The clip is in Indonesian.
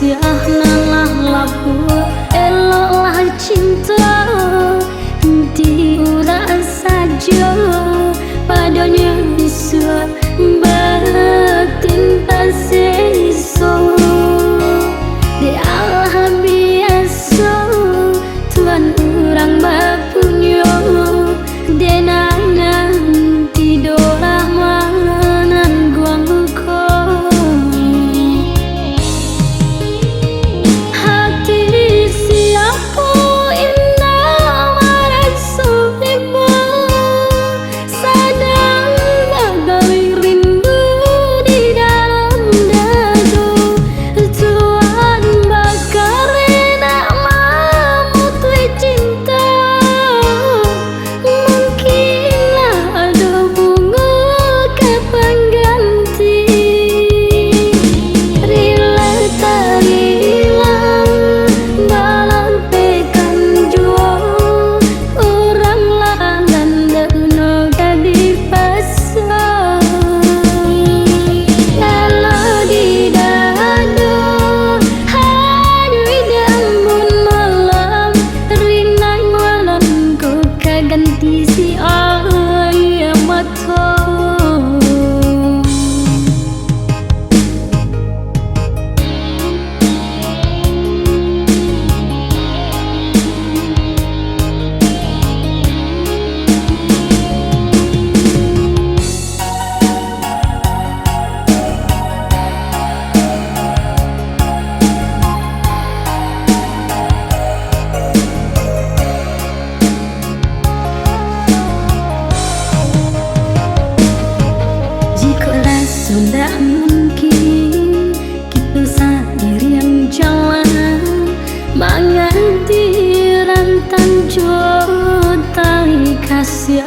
kasih nalah labu eloklah cinta diurang saja padanya bisa batin pasiso di Allah biasa Tuhan orang bapunya denana tidolah manan guang hati siapa indah marah subimu sadang bagai rindu di dalam dadu Tuhan bakar nak mamut cinta mungkinlah ada bunga kapan ganti rila tak hilang dalam pekan jua orang langan dana kadi pasang kalau di dada hanya idambun malam rinang malam ku kaganti si ayam mata jikalau sudah mungkin kita sendiri yang jalan menganti rantang jotai kasih